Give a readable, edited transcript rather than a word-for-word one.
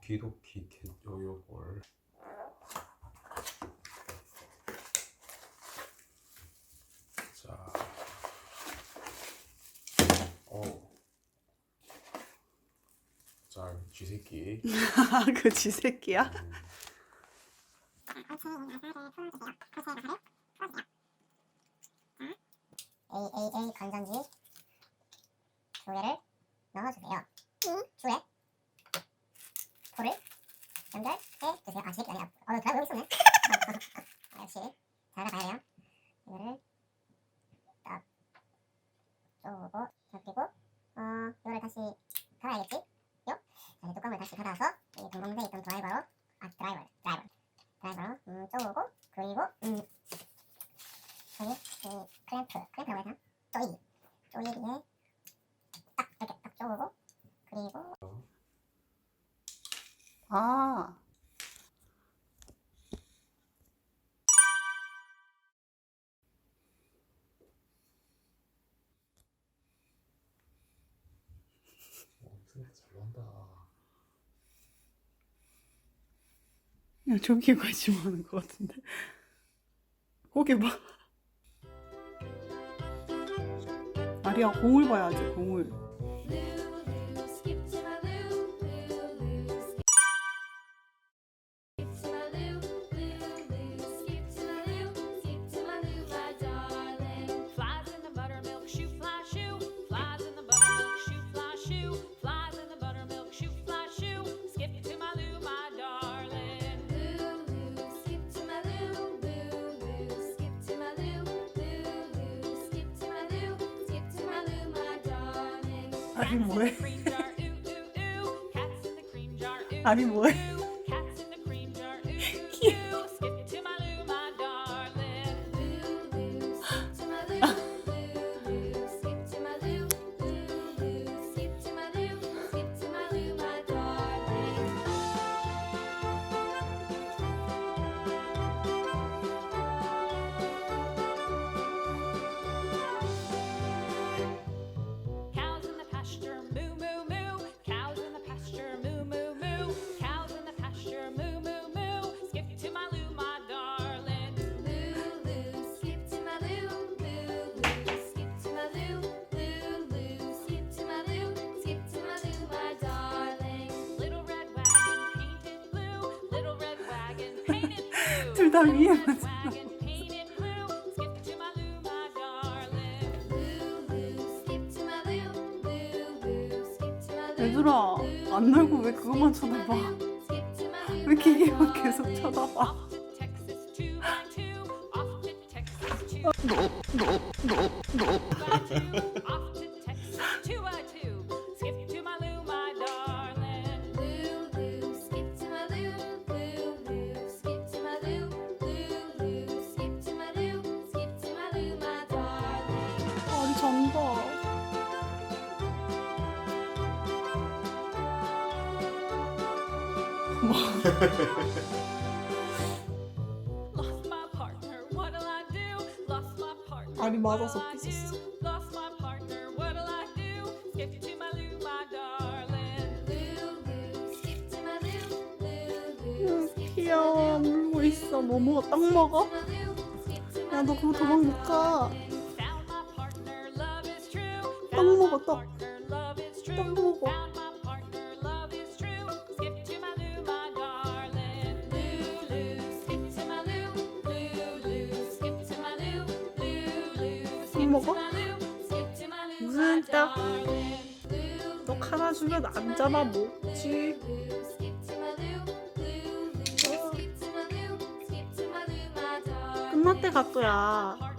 오키도키 캣요요볼. 자, 자, 쥐새끼. 그 쥐새끼야? AAA 건전지 2개를 넣어주세요. 주에 볼을 연결해 주세요. 아, 쥐새끼 아니야. 드라이버 여기 있었네. 역시 잘 알아봐야 돼요. 이거를 딱 쪼고 그리고 이거를 다시 달아야겠지? 요? 자, 이제 뚜껑을 다시 닫아서 이 동봉돼 있던 드라이버로 쪼고 그리고 여기 이 클램프라고 해야 되나? 쪼이기에 딱 이렇게 딱 쪼고 그리고 아, 생각 잘 난다. 야, 저기에 관심 많은 것 같은데. 거기 봐. 아리야, 공을 봐야지, 공을. 아리 뭐해? 아리 뭐해? 귀여워. 둘 다 위에 맞아. 얘들아, 안 놀고 왜 그것만 쳐다봐? 왜 기계만 계속 쳐다봐? 아니, 잔다. 아니, 맞아서 삐졌어. 귀여워, 물고 있어. 뭐 먹어? 떡 먹어? 야, 너 그거 도망 못 가. 떡 먹어, 떡. 떡 먹어. 떡 먹어? 무슨 떡? 떡 하나 주면 안 잡아 먹지. 끝났대, 가또야.